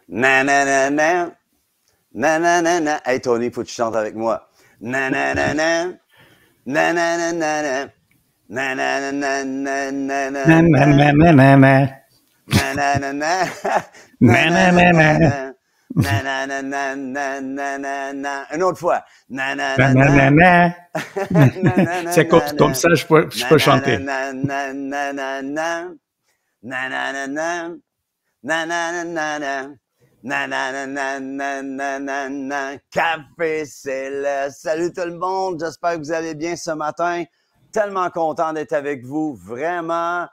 Nananana, nananana. Hey Tony, faut que tu chantes avec moi. Nananana, nananana, nananana, Na na na na na na. nananana, Na na na na. nananana, nananana. Une autre fois. Na na na Nananana, na. C'est comme nananana, ça, je peux chanter. nananana, nananana, nananana. Nananana, Café Céleste. Salut tout le monde, j'espère que vous allez bien ce matin. Tellement content d'être avec vous, vraiment,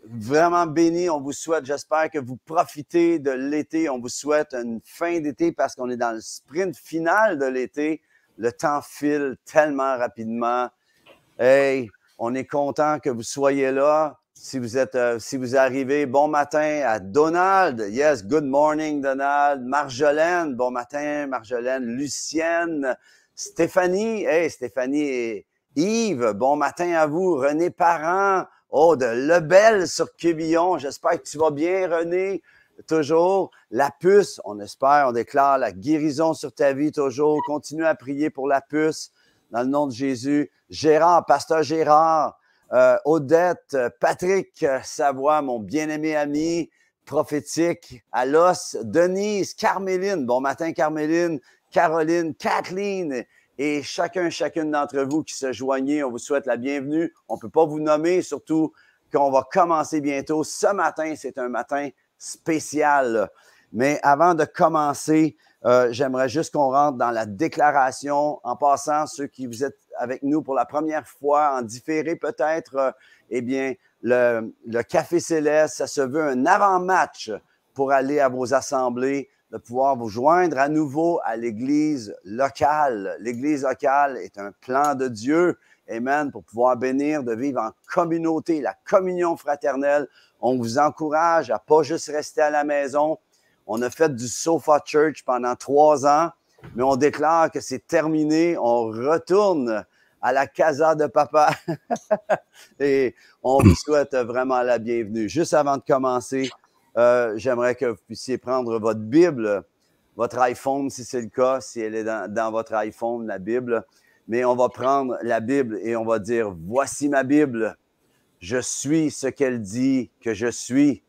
vraiment béni. On vous souhaite, j'espère que vous profitez de l'été. On vous souhaite une fin d'été parce qu'on est dans le sprint final de l'été. Le temps file tellement rapidement. Hey, on est content que vous soyez là. Si vous arrivez, bon matin à Donald. Yes, good morning, Donald. Marjolaine, bon matin, Marjolaine. Lucienne, Stéphanie. Hey, Stéphanie et Yves, bon matin à vous. René Parent. Oh, de Lebel sur Québillon. J'espère que tu vas bien, René. Toujours. La puce, on espère, on déclare la guérison sur ta vie toujours. Continue à prier pour la puce dans le nom de Jésus. Gérard, pasteur Gérard. Odette, Patrick Savoie, mon bien-aimé ami prophétique, Alos, Denise, Carméline, bon matin Carméline, Caroline, Kathleen et chacune d'entre vous qui se joignez, on vous souhaite la bienvenue. On ne peut pas vous nommer, surtout qu'on va commencer bientôt. Ce matin, c'est un matin spécial. Mais avant de commencer, j'aimerais juste qu'on rentre dans la déclaration. En passant, ceux qui vous êtes avec nous pour la première fois, en différé peut-être, eh bien, le Café Céleste, ça se veut un avant-match pour aller à vos assemblées, de pouvoir vous joindre à nouveau à l'Église locale. L'Église locale est un plan de Dieu, amen, pour pouvoir bénir, de vivre en communauté, la communion fraternelle. On vous encourage à pas juste rester à la maison. On a fait du Sofa Church pendant 3 ans, mais on déclare que c'est terminé. On retourne à la casa de papa et on vous souhaite vraiment la bienvenue. Juste avant de commencer, j'aimerais que vous puissiez prendre votre Bible, votre iPhone si c'est le cas, si elle est dans votre iPhone, la Bible. Mais on va prendre la Bible et on va dire, voici ma Bible. Je suis ce qu'elle dit que je suis.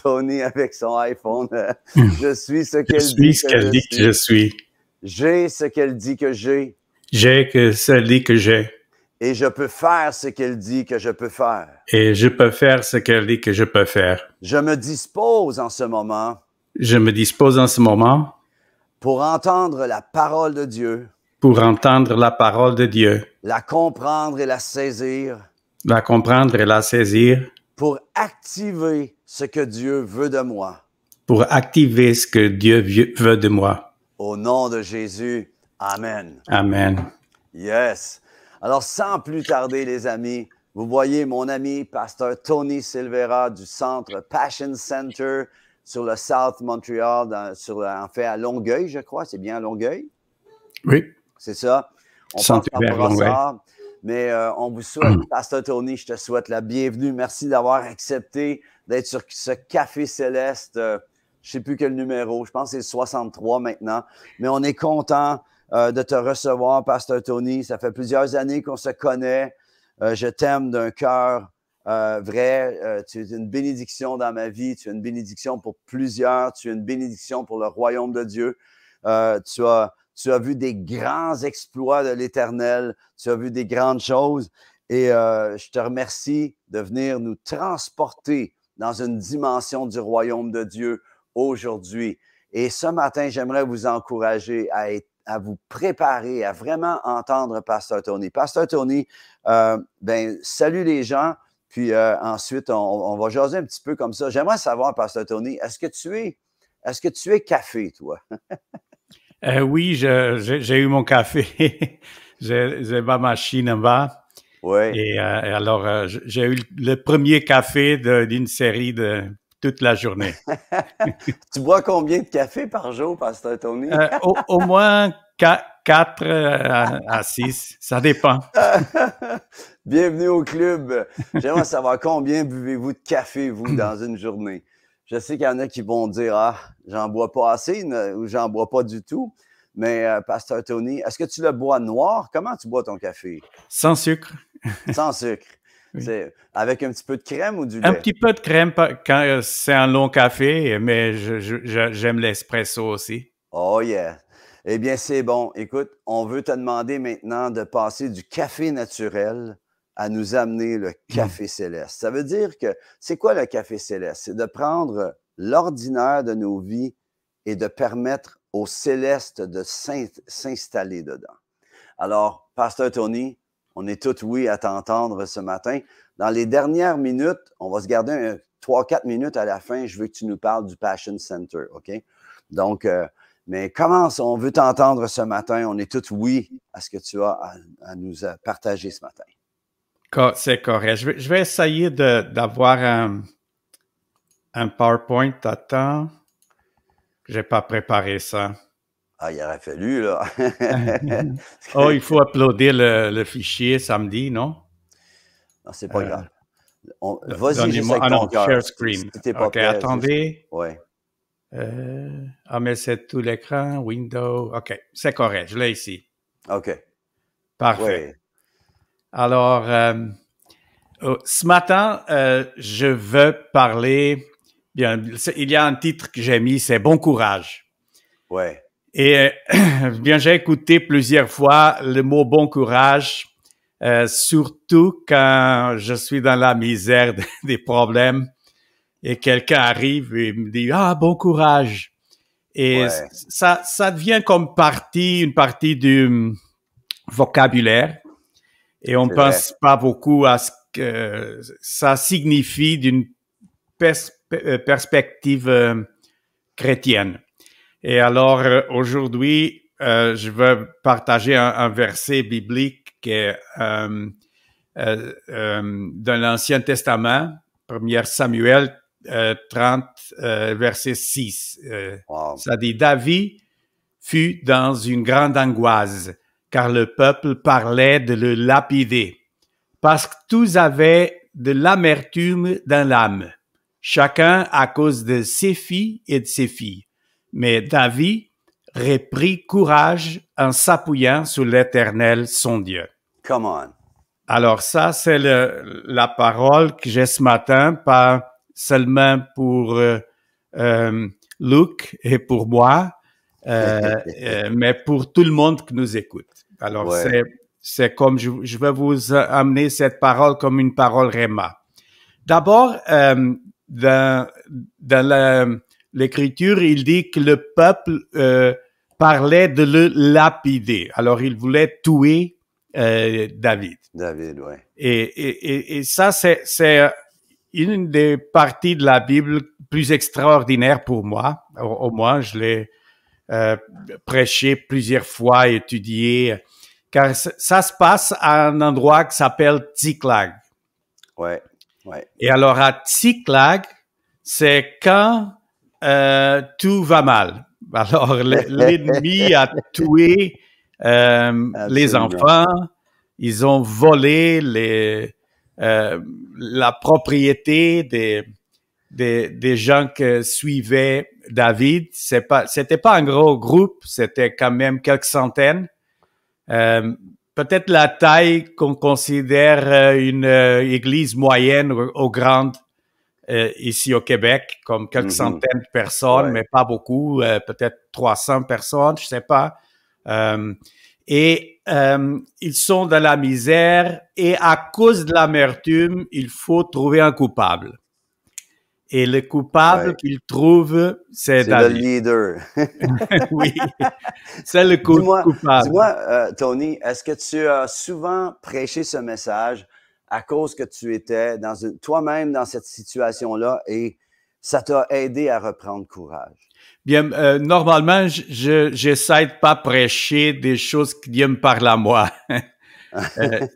Tony avec son iPhone. Je suis ce qu'elle dit que je suis. Je suis. J'ai ce qu'elle dit que j'ai. J'ai ce qu'elle dit que j'ai. Et je peux faire ce qu'elle dit que je peux faire. Et je peux faire ce qu'elle dit que je peux faire. Je me dispose en ce moment. Je me dispose en ce moment. Pour entendre la parole de Dieu. Pour entendre la parole de Dieu. La comprendre et la saisir. La comprendre et la saisir. Pour activer ce que Dieu veut de moi. Pour activer ce que Dieu veut de moi. Au nom de Jésus, Amen. Amen. Yes. Alors, sans plus tarder, les amis, vous voyez mon ami, pasteur Tony Silvera du centre Passion Center sur le South Montreal, en fait à Longueuil, je crois. C'est bien à Longueuil? Oui. C'est ça. On passe par Brossard. Mais on vous souhaite, pasteur Tony, je te souhaite la bienvenue. Merci d'avoir accepté d'être sur ce Café Céleste. Je ne sais plus quel numéro. Je pense que c'est 63 maintenant. Mais on est content de te recevoir, pasteur Tony. Ça fait plusieurs années qu'on se connaît. Je t'aime d'un cœur vrai. Tu es une bénédiction dans ma vie. Tu es une bénédiction pour plusieurs. Tu es une bénédiction pour le royaume de Dieu. Tu as vu des grands exploits de l'Éternel. Tu as vu des grandes choses. Et je te remercie de venir nous transporter dans une dimension du royaume de Dieu aujourd'hui. Et ce matin, j'aimerais vous encourager à vous préparer, à vraiment entendre Pasteur Tony. Pasteur Tony, salut les gens. Puis ensuite, on va jaser un petit peu comme ça. J'aimerais savoir, Pasteur Tony, est-ce que tu es café, toi? Oui, j'ai eu mon café. J'ai ma machine en bas. Oui. Et alors, j'ai eu le premier café d'une série de toute la journée. Tu bois combien de café par jour, Pasteur Tony? Au moins 4 à 6, ça dépend. Bienvenue au club. J'aimerais savoir combien buvez-vous de café, vous, dans une journée? Je sais qu'il y en a qui vont dire, ah, j'en bois pas assez ou j'en bois pas du tout. Mais, Pasteur Tony, est-ce que tu le bois noir? Comment tu bois ton café? Sans sucre. Sans sucre. Oui. C'est avec un petit peu de crème ou du Un lait? petit peu de crème quand c'est un long café, mais j'aime l'espresso aussi. Oh yeah. Eh bien, c'est bon. Écoute, on veut te demander maintenant de passer du café naturel à nous amener le café céleste. Ça veut dire que, c'est quoi le café céleste? C'est de prendre l'ordinaire de nos vies et de permettre au céleste de s'installer dedans. Alors, Pasteur Tony, on est tous oui à t'entendre ce matin. Dans les dernières minutes, on va se garder 3-4 minutes à la fin. Je veux que tu nous parles du Passion Center, OK? Donc, mais commence, on veut t'entendre ce matin. On est tous oui à ce que tu as à nous partager ce matin. C'est correct. Je vais essayer d'avoir un PowerPoint. Attends, j'ai pas préparé ça. Ah, il aurait fallu, là. Oh, il faut uploader le fichier samedi, non? Non, c'est pas grave. Vas-y juste avec ton non, cœur. share screen. Si t'es pas OK, prêt, attendez. Oui. Mais c'est tout l'écran, Windows. OK, c'est correct, je l'ai ici. OK. Parfait. Oui. Alors, ce matin, je veux parler, bien, il y a un titre que j'ai mis, c'est Bon courage. Oui. Et bien, j'ai écouté plusieurs fois le mot bon courage, surtout quand je suis dans la misère des problèmes et quelqu'un arrive et me dit « Ah, bon courage ». Et Ouais. ça devient comme une partie du vocabulaire et on pense pas beaucoup à ce que ça signifie d'une perspective chrétienne. Et alors, aujourd'hui, je veux partager un verset biblique qui est dans l'Ancien Testament, 1 Samuel 30, verset 6. Wow. Ça dit, David fut dans une grande angoisse, car le peuple parlait de le lapider, parce que tous avaient de l'amertume dans l'âme, chacun à cause de ses filles et de ses filles. Mais David reprit courage en s'appuyant sur l'Éternel, son Dieu. Come on. Alors ça, c'est la parole que j'ai ce matin, pas seulement pour Luc et pour moi, mais pour tout le monde qui nous écoute. Alors Ouais. c'est comme je vais vous amener cette parole comme une parole réma. D'abord, dans l'Écriture, il dit que le peuple parlait de le lapider. Alors, il voulait tuer David. David, oui. Et ça, c'est une des parties de la Bible plus extraordinaires pour moi. Au moins, je l'ai prêché plusieurs fois, étudié, car ça se passe à un endroit qui s'appelle Tsiklag. Ouais, ouais. Et alors, à Tsiklag, c'est quand tout va mal. Alors, l'ennemi a tué les enfants, ils ont volé la propriété des gens qui suivaient David. C'était pas un gros groupe, c'était quand même quelques centaines. Peut-être la taille qu'on considère une église moyenne ou grande ici au Québec, comme quelques centaines de personnes, mais pas beaucoup, peut-être 300 personnes, je sais pas. Ils sont dans la misère et à cause de l'amertume, il faut trouver un coupable. Et le coupable qu'ils trouvent, c'est David. Le leader. Oui, c'est le coupable. Dis-moi, Tony, est-ce que tu as souvent prêché ce message à cause que tu étais toi-même dans cette situation-là et ça t'a aidé à reprendre courage? Bien, normalement, j'essaie de pas prêcher des choses que Dieu me parle à moi.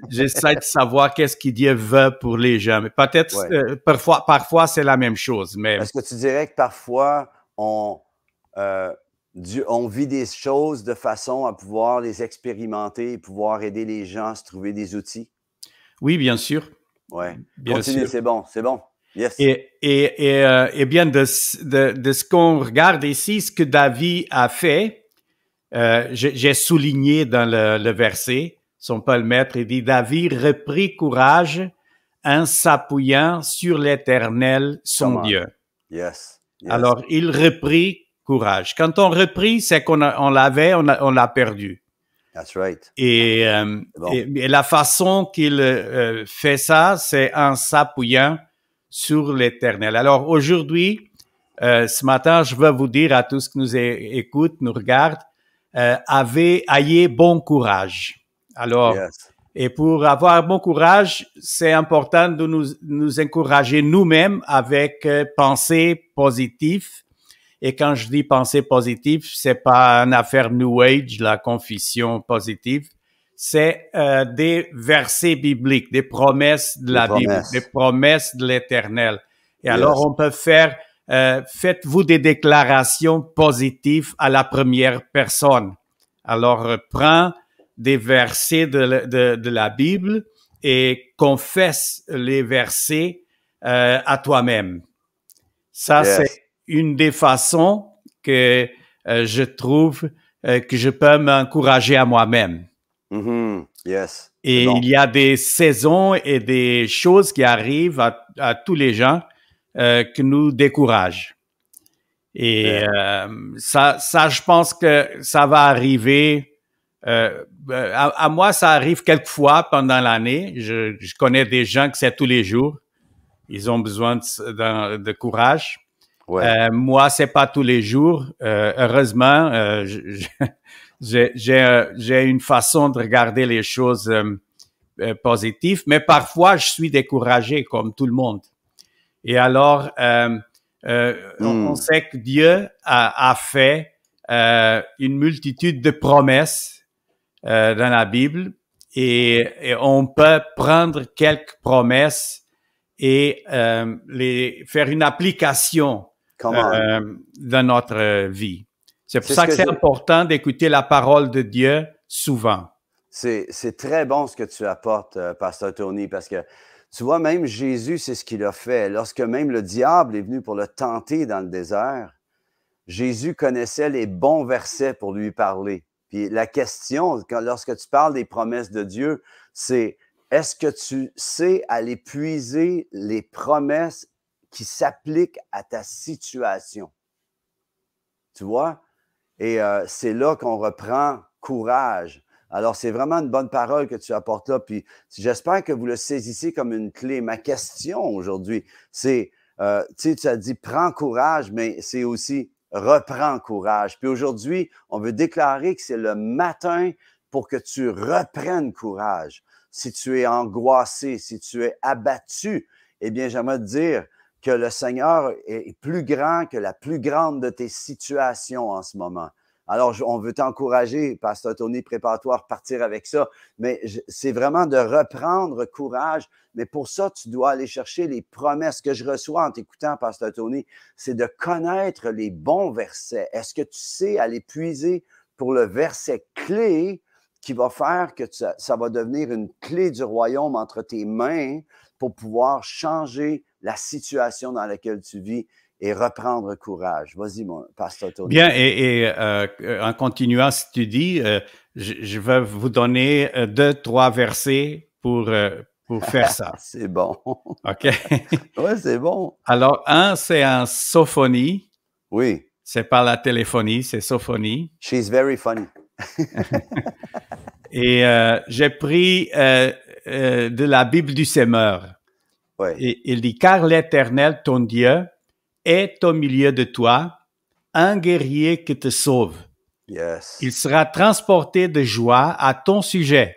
J'essaie de savoir qu'est-ce que Dieu veut pour les gens. Mais peut-être, parfois c'est la même chose. Mais est-ce que tu dirais que parfois on vit des choses de façon à pouvoir les expérimenter et pouvoir aider les gens à se trouver des outils? Oui, bien sûr. Ouais. Bien Continue, sûr. c'est bon, c'est bon. Yes. Et bien, de ce qu'on regarde ici, ce que David a fait, j'ai souligné dans le verset, son Paul Maître, il dit, David reprit courage en s'appuyant sur l'Éternel, son Dieu. Yes. Yes. Alors, il reprit courage. Quand on reprit, c'est qu'on l'avait, on l'a perdu. That's right. Et la façon qu'il fait ça, c'est en s'appuyant sur l'Éternel. Alors, aujourd'hui, ce matin, je veux vous dire à tous qui nous écoutent, nous regardent, ayez bon courage. Alors, Yes. et pour avoir bon courage, c'est important de nous encourager nous-mêmes avec pensée positive. Et quand je dis pensée positive, c'est pas une affaire New Age, la confession positive. C'est des versets bibliques, des promesses de la Bible, des promesses de l'Éternel. Et alors, on peut faire, faites-vous des déclarations positives à la première personne. Alors, prends des versets de la Bible et confesse les versets à toi-même. Ça, c'est une des façons que je trouve que je peux m'encourager à moi-même. Mm-hmm. Yes. Et il y a des saisons et des choses qui arrivent à tous les gens qui nous découragent. Et ça, je pense que ça va arriver. À moi, ça arrive quelquefois pendant l'année. Je connais des gens que c'est tous les jours. Ils ont besoin de courage. Ouais. Moi, c'est pas tous les jours. Heureusement, j'ai une façon de regarder les choses positives, mais parfois, je suis découragé comme tout le monde. Et alors, on sait que Dieu a fait une multitude de promesses dans la Bible et on peut prendre quelques promesses et faire une application dans notre vie. C'est pour ça que c'est important d'écouter la parole de Dieu souvent. C'est très bon ce que tu apportes, Pasteur Tony, parce que tu vois, même Jésus, c'est ce qu'il a fait. Lorsque même le diable est venu pour le tenter dans le désert, Jésus connaissait les bons versets pour lui parler. Puis la question, lorsque tu parles des promesses de Dieu, c'est est-ce que tu sais aller puiser les promesses qui s'appliquent à ta situation? Tu vois? Et c'est là qu'on reprend courage. Alors, c'est vraiment une bonne parole que tu apportes là. Puis j'espère que vous le saisissez comme une clé. Ma question aujourd'hui, c'est, tu as dit prends courage, mais c'est aussi reprends courage. Puis aujourd'hui, on veut déclarer que c'est le matin pour que tu reprennes courage. Si tu es angoissé, si tu es abattu, eh bien, j'aimerais te dire que le Seigneur est plus grand que la plus grande de tes situations en ce moment. Alors, on veut t'encourager, Pasteur Tony, prépare-toi à repartir avec ça, mais c'est vraiment de reprendre courage. Mais pour ça, tu dois aller chercher les promesses que je reçois en t'écoutant, Pasteur Tony, c'est de connaître les bons versets. Est-ce que tu sais aller puiser pour le verset clé qui va faire que ça va devenir une clé du royaume entre tes mains pour pouvoir changer la situation dans laquelle tu vis et reprendre courage. Vas-y, mon Pasteur Tony. Bien, et en continuant ce que tu dis, je vais vous donner 2-3 versets pour faire ça. C'est bon. OK? Oui, c'est bon. Alors, un, c'est en sophonie. Oui. C'est pas la téléphonie, c'est sophonie. She's very funny. Et j'ai pris de la Bible du Semeur. Oui. Et il dit, car l'Éternel, ton Dieu, est au milieu de toi, un guerrier qui te sauve. Yes. Il sera transporté de joie à ton sujet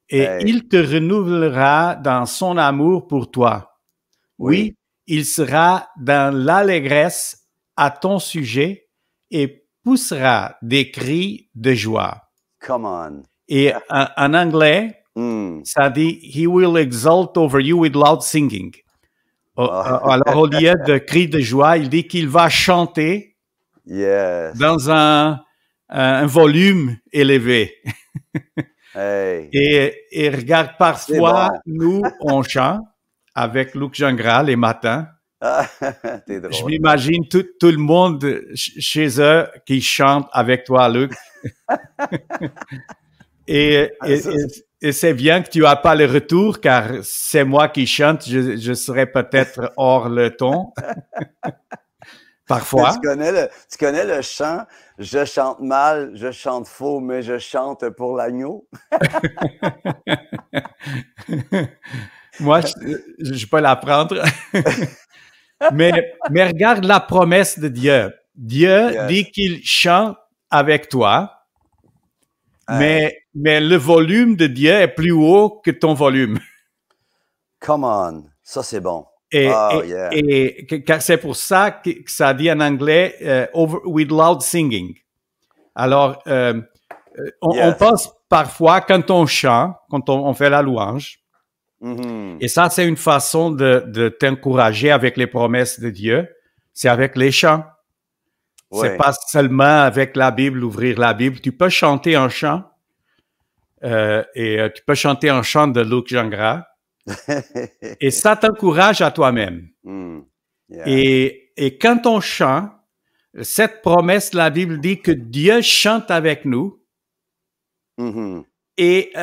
et il te renouvellera dans son amour pour toi. Oui, il sera dans l'allégresse à ton sujet et poussera des cris de joie. Come on. Et en anglais, ça dit « He will exult over you with loud singing ». Alors, au lieu de cris de joie, il dit qu'il va chanter dans un volume élevé. Et regarde, parfois, nous, on chante, avec Luc Gingras les matins. Ah, t'es drôle. Je m'imagine tout le monde chez eux qui chante avec toi, Luc. Et c'est bien que tu n'as pas le retour, car c'est moi qui chante. Je serais peut-être hors le ton. Parfois. Tu connais le chant « Je chante mal, je chante faux, mais je chante pour l'agneau ». Moi, je peux l'apprendre. mais regarde la promesse de Dieu. Dieu dit qu'il chante avec toi, mais le volume de Dieu est plus haut que ton volume. Come on, ça c'est bon. Et c'est pour ça que ça dit en anglais with loud singing. Alors, on pense parfois quand on chante, quand on fait la louange, et ça c'est une façon de t'encourager avec les promesses de Dieu, c'est avec les chants. C'est pas seulement avec la Bible, ouvrir la Bible. Tu peux chanter un chant, et tu peux chanter un chant de Luc Gingras. Et ça t'encourage à toi-même. Et quand on chante, cette promesse, la Bible dit que Dieu chante avec nous. Et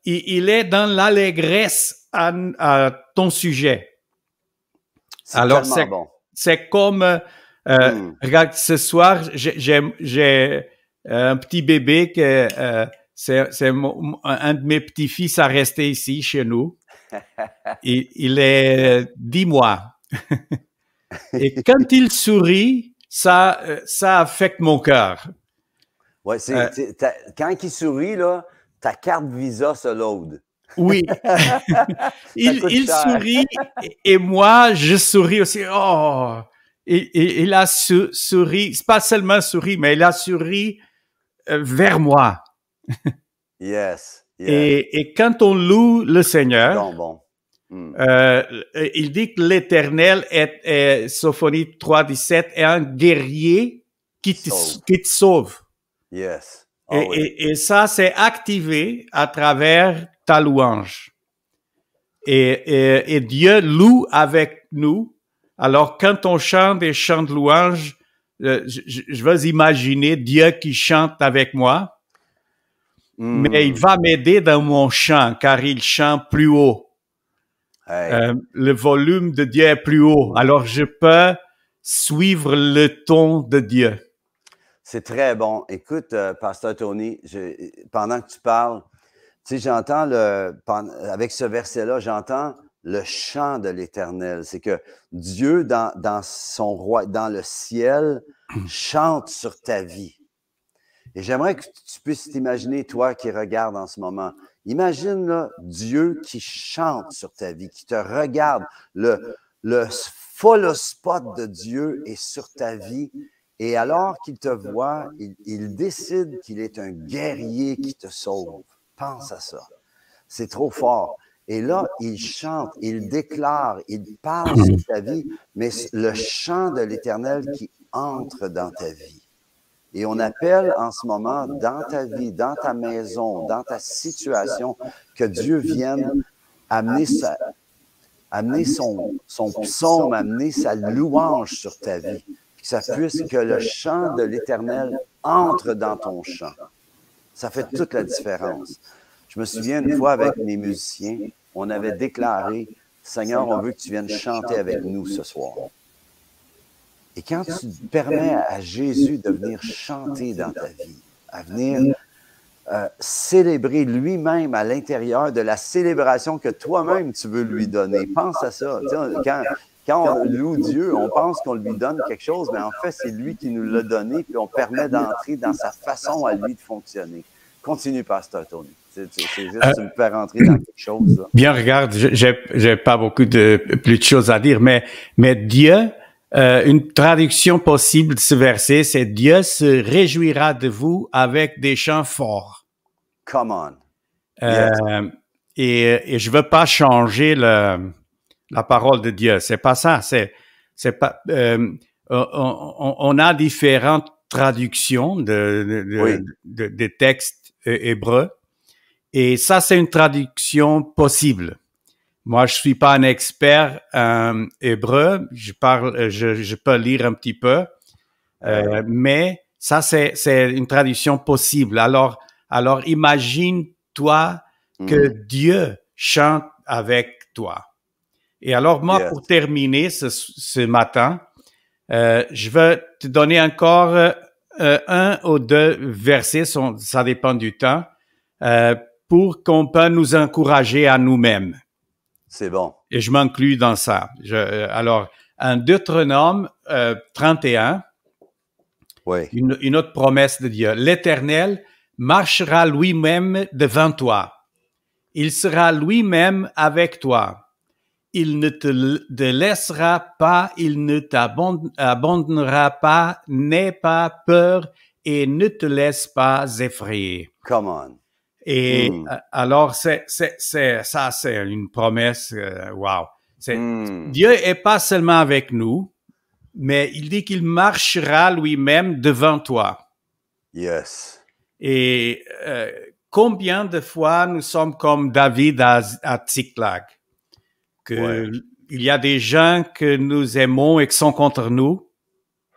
il est dans l'allégresse à ton sujet. Alors, c'est comme, regarde, ce soir, j'ai un petit bébé que c'est un de mes petits-fils à rester ici, chez nous. Il est 10 mois. Et quand il sourit, ça affecte mon cœur. Ouais, quand il sourit, là, ta carte Visa se load. Oui. il sourit et moi, je souris aussi. Oh! Et il a souri, c'est pas seulement souri, mais il a souri vers moi. Yes. Et quand on loue le Seigneur, il dit que l'Éternel est Sophonie 3:17, est un guerrier qui te sauve. Yes. Et ça, c'est activé à travers ta louange. Et Dieu loue avec nous. Alors, quand on chante des chants de louange, je veux imaginer Dieu qui chante avec moi. Mais il va m'aider dans mon chant, car il chante plus haut. Le volume de Dieu est plus haut. Alors, je peux suivre le ton de Dieu. C'est très bon. Écoute, Pasteur Tony, pendant que tu parles, tu sais, j'entends avec ce verset-là, j'entends le chant de l'Éternel. C'est que Dieu, dans son roi, dans le ciel, chante sur ta vie. Et j'aimerais que tu puisses t'imaginer, toi qui regardes en ce moment. Imagine là, Dieu qui chante sur ta vie, qui te regarde. Le full spot de Dieu est sur ta vie. Et alors qu'il te voit, il décide qu'il est un guerrier qui te sauve. Pense à ça. C'est trop fort. Et là, il chante, il déclare, il parle sur ta vie, mais le chant de l'Éternel qui entre dans ta vie. Et on appelle en ce moment, dans ta vie, dans ta maison, dans ta situation, que Dieu vienne amener son psaume, amener sa louange sur ta vie. Que ça puisse que le chant de l'Éternel entre dans ton chant. Ça fait toute la différence. Je me souviens une fois avec mes musiciens, on avait déclaré, « Seigneur, on veut que tu viennes chanter avec nous ce soir. » Et quand tu permets à Jésus de venir chanter dans ta vie, à venir célébrer lui-même à l'intérieur de la célébration que toi-même tu veux lui donner, pense à ça. Quand on loue Dieu, on pense qu'on lui donne quelque chose, mais en fait, c'est lui qui nous l'a donné, puis on permet d'entrer dans sa façon à lui de fonctionner. Continue, Pasteur Tony. C'est juste tu me fais rentrer dans quelque chose. Là. Bien, regarde, j'ai pas beaucoup plus de choses à dire, mais Dieu, une traduction possible de ce verset, c'est Dieu se réjouira de vous avec des chants forts. Come on. Yes. Et je veux pas changer la parole de Dieu. C'est pas ça. C'est pas. On a différentes traductions des textes hébreux, et ça c'est une traduction possible. Moi, je suis pas un expert en hébreu. Je peux lire un petit peu, mais ça, c'est une traduction possible. Alors, imagine-toi que Dieu chante avec toi. Et alors, moi, Yes. pour terminer ce matin, je vais te donner encore un ou deux versets, ça dépend du temps, pour qu'on puisse nous encourager à nous-mêmes. C'est bon. Et je m'inclus dans ça. Alors, en Deutéronome 31, Oui. une autre promesse de Dieu. L'Éternel marchera lui-même devant toi. Il sera lui-même avec toi. Il ne te laissera pas, il ne t'abandonnera pas, n'aie pas peur et ne te laisse pas effrayer. Come on. Et alors, ça, c'est une promesse, wow. Dieu est pas seulement avec nous, mais il dit qu'il marchera lui-même devant toi. Yes. Et combien de fois nous sommes comme David à Tsiklag, que il y a des gens que nous aimons et qui sont contre nous.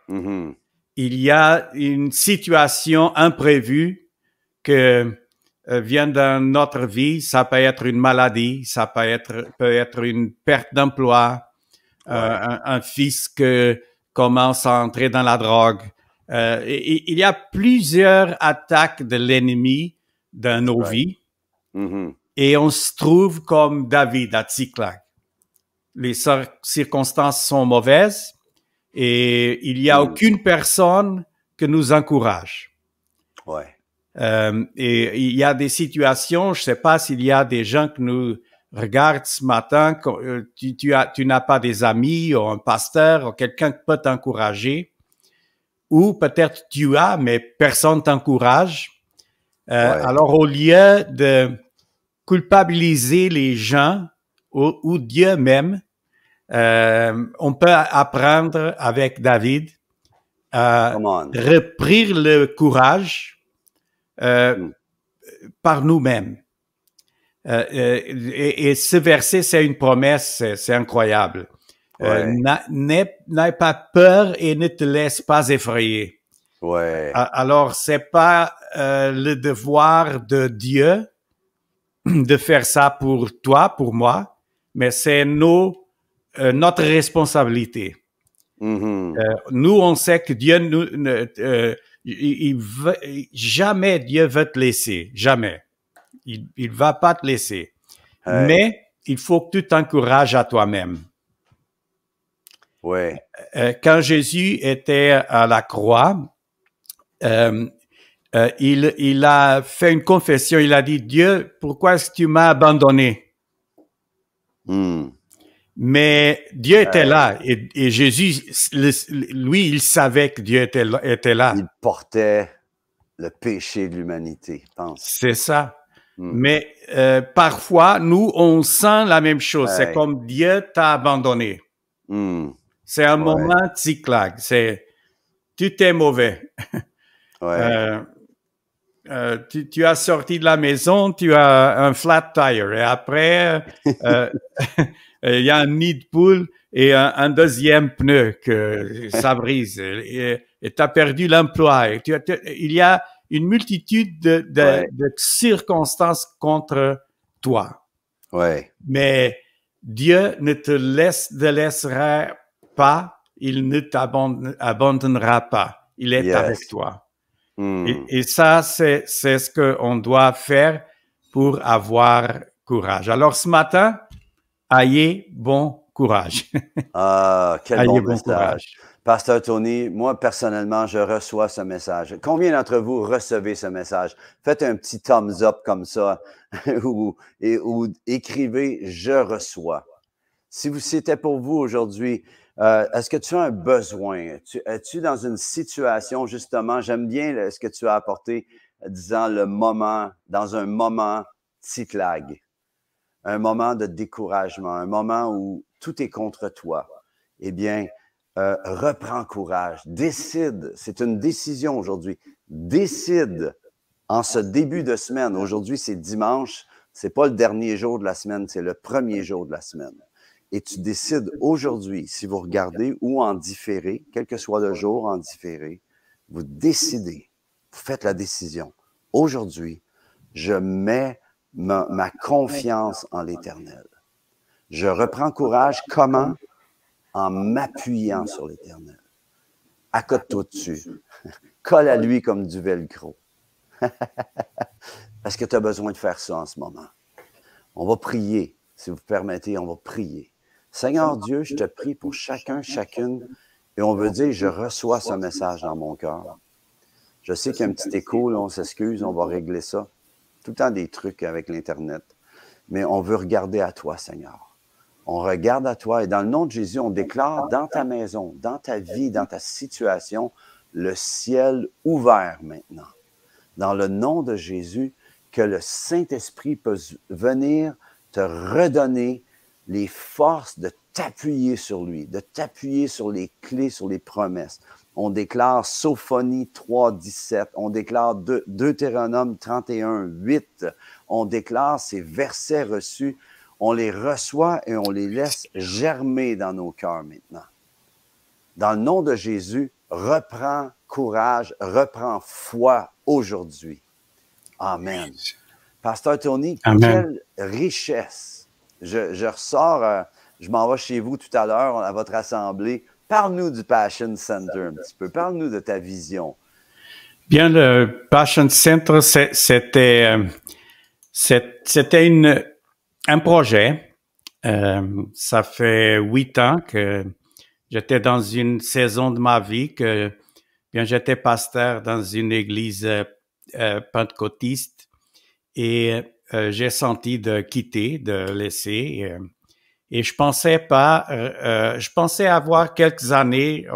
Il y a une situation imprévue que vient dans notre vie. Ça peut être une maladie, ça peut être une perte d'emploi, un fils qui commence à entrer dans la drogue. Il y a plusieurs attaques de l'ennemi dans nos vies et on se trouve comme David à Tsiklag. Les circonstances sont mauvaises et il n'y a aucune personne qui nous encourage. Ouais. Et il y a des situations, je sais pas s'il y a des gens qui nous regardent ce matin, tu n'as pas des amis ou un pasteur ou quelqu'un qui peut t'encourager, ou peut-être tu as, mais personne t'encourage. Alors au lieu de culpabiliser les gens ou Dieu même, on peut apprendre avec David à reprendre le courage par nous-mêmes. Et ce verset, c'est une promesse, c'est incroyable. N'aie pas peur et ne te laisse pas effrayer. Alors, c'est pas le devoir de Dieu de faire ça pour toi, pour moi, mais c'est notre responsabilité. Nous, on sait que Dieu jamais Dieu veut te laisser, jamais. Il va pas te laisser. Mais il faut que tu t'encourages à toi-même. Quand Jésus était à la croix, il a fait une confession. Il a dit, Dieu, pourquoi est-ce que tu m'as abandonné? Mais Dieu était là et Jésus, lui, il savait que Dieu était là. Il portait le péché de l'humanité, pense. C'est ça. Mais parfois, nous, on sent la même chose. C'est comme Dieu t'a abandonné. C'est un moment Tsiklag. C'est tu t'es mauvais. Tu as sorti de la maison, tu as un flat tire et après il y a un nid de poule et un deuxième pneu que ça brise et tu as perdu l'emploi. Il y a une multitude de circonstances contre toi. Mais Dieu ne te laissera pas, il ne t'abandonnera pas. Il est avec toi. Et ça, c'est ce qu'on doit faire pour avoir courage. Alors ce matin, ayez bon courage. Quel bon message. Courage. Pasteur Tony, moi personnellement, je reçois ce message. Combien d'entre vous recevez ce message? Faites un petit thumbs up comme ça ou écrivez « Je reçois ». Si c'était pour vous aujourd'hui, est-ce que tu as un besoin? Es-tu dans une situation, justement, j'aime bien ce que tu as apporté, disant dans un moment Tsiklag, un moment de découragement, un moment où tout est contre toi. Eh bien, reprends courage, décide, c'est une décision aujourd'hui, décide en ce début de semaine, aujourd'hui c'est dimanche, C'est pas le dernier jour de la semaine, c'est le premier jour de la semaine. Et tu décides aujourd'hui, si vous regardez ou en différé, quel que soit le jour en différé, vous décidez, vous faites la décision. Aujourd'hui, je mets ma confiance en l'Éternel. Je reprends courage. Comment? En m'appuyant sur l'Éternel. Accote-toi dessus. Colle à lui comme du velcro. Parce que tu as besoin de faire ça en ce moment. On va prier. Si vous permettez, on va prier. Seigneur Dieu, je te prie pour chacun, chacune, et on veut dire, je reçois ce message dans mon cœur. Je sais qu'il y a un petit écho, là, on s'excuse, on va régler ça. Tout le temps des trucs avec l'Internet. Mais on veut regarder à toi, Seigneur. On regarde à toi et dans le nom de Jésus, on déclare dans ta maison, dans ta vie, dans ta situation, le ciel ouvert maintenant. Dans le nom de Jésus, que le Saint-Esprit peut venir te redonner les forces de t'appuyer sur lui, de t'appuyer sur les clés, sur les promesses. On déclare Sophonie 3, 17. On déclare Deutéronome 31, 8. On déclare ces versets reçus. On les reçoit et on les laisse germer dans nos cœurs maintenant. Dans le nom de Jésus, reprends courage, reprends foi aujourd'hui. Amen. Pasteur Tony, Amen. quelle richesse. Je ressors, je m'en vais chez vous tout à l'heure à votre assemblée. Parle-nous du Passion Center un petit peu. Parle-nous de ta vision. Bien, le Passion Center, c'était un projet. Ça fait 8 ans que j'étais dans une saison de ma vie que bien j'étais pasteur dans une église pentecôtiste et j'ai senti de quitter, de laisser. Et je pensais je pensais avoir quelques années,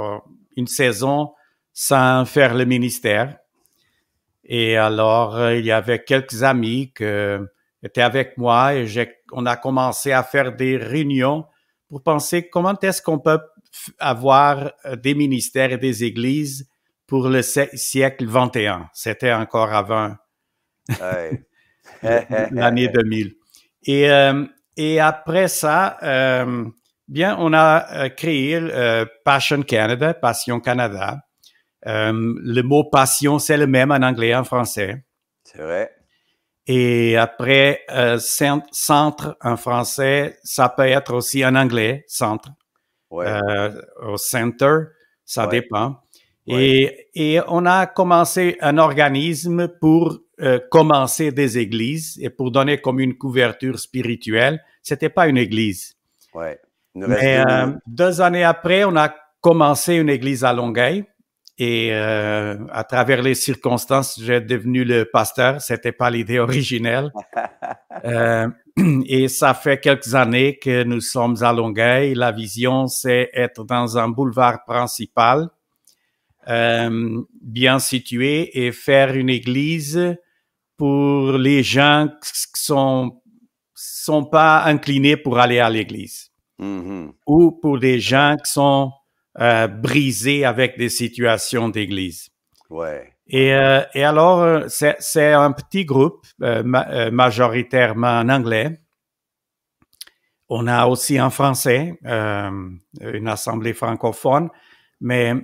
une saison sans faire le ministère. Et alors, il y avait quelques amis qui étaient avec moi et on a commencé à faire des réunions pour penser comment est-ce qu'on peut avoir des ministères et des églises pour le siècle 21. C'était encore avant Hey. l'année 2000. Et après ça, bien, on a créé Passion Canada, Passion Canada. Le mot passion, c'est le même en anglais et en français. C'est vrai. Et après, centre en français, ça peut être aussi en anglais, centre. Ouais. Au center, ça Ouais. dépend. Ouais. Et on a commencé un organisme pour commencer des églises et pour donner comme une couverture spirituelle. C'était pas une église. Ouais. Il nous reste Mais 2 minutes. 2 années après, on a commencé une église à Longueuil. Et à travers les circonstances, j'ai devenu le pasteur. C'était pas l'idée originelle. Et ça fait quelques années que nous sommes à Longueuil. La vision, c'est être dans un boulevard principal, bien situé, et faire une église pour les gens qui sont pas inclinés pour aller à l'église, ou pour des gens qui sont brisés avec des situations d'église. Ouais. Et alors, c'est un petit groupe, majoritairement en anglais. On a aussi en français, une assemblée francophone, mais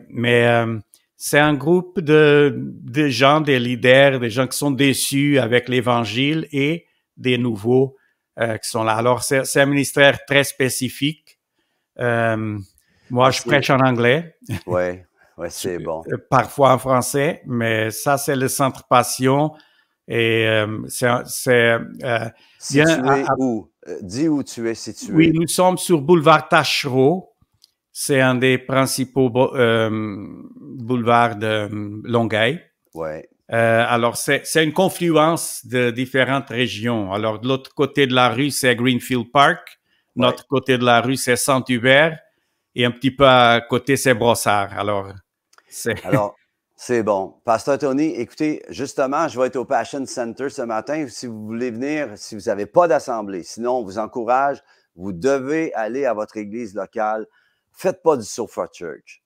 c'est un groupe de gens, des leaders, des gens qui sont déçus avec l'Évangile et des nouveaux qui sont là. Alors, c'est un ministère très spécifique. Moi, je prêche en anglais. Ouais, ouais, c'est bon. Parfois en français, mais ça, c'est le centre Passion. Et Situé où? Dis où tu es situé. Oui, nous sommes sur boulevard Taschereau. C'est un des principaux boulevards de Longueuil. Ouais. Alors, c'est une confluence de différentes régions. Alors, de l'autre côté de la rue, c'est Greenfield Park. Notre côté de la rue, c'est Saint-Hubert. Et un petit peu à côté, c'est Brossard. Alors, c'est bon. Pasteur Tony, écoutez, justement, je vais être au Passion Center ce matin. Si vous voulez venir, si vous n'avez pas d'assemblée, sinon, on vous encourage, vous devez aller à votre église locale. Faites pas du sofa church.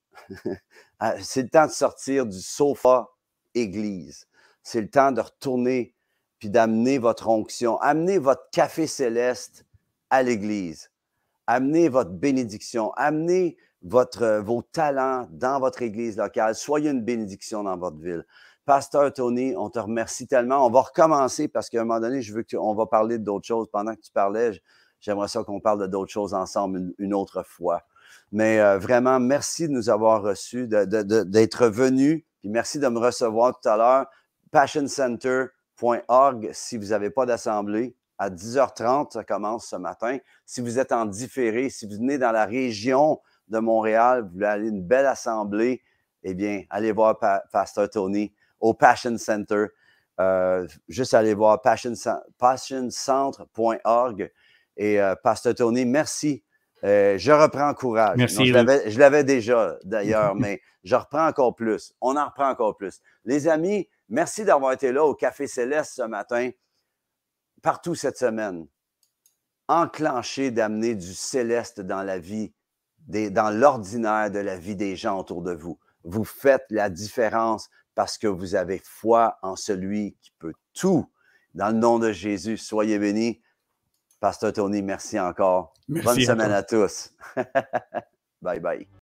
C'est le temps de sortir du sofa église. C'est le temps de retourner. puis d'amener votre onction, amenez votre café céleste à l'Église. Amenez votre bénédiction, amenez vos talents dans votre Église locale. Soyez une bénédiction dans votre ville. Pasteur Tony, on te remercie tellement. On va recommencer parce qu'à un moment donné, je veux qu'on va parler d'autres choses. Pendant que tu parlais, j'aimerais ça qu'on parle d'autres choses ensemble une autre fois. Mais vraiment, merci de nous avoir reçus, d'être venus. Puis merci de me recevoir tout à l'heure. PassionCenter.org, si vous n'avez pas d'assemblée. À 10h30, ça commence ce matin. Si vous êtes en différé, si vous venez dans la région de Montréal, vous voulez aller à une belle assemblée, eh bien, allez voir Pasteur Tony au Passion Center. Juste aller voir passioncentre.org. Et Pasteur Tony, merci. Je reprends courage. Merci. Non, je l'avais déjà, d'ailleurs, mais je reprends encore plus. On en reprend encore plus. Les amis, merci d'avoir été là au Café Céleste ce matin. Partout cette semaine, enclencher d'amener du céleste dans la vie, dans l'ordinaire de la vie des gens autour de vous. Vous faites la différence parce que vous avez foi en celui qui peut tout. Dans le nom de Jésus, soyez bénis. Pasteur Tony, merci encore. Merci Bonne semaine à tous. Bye bye.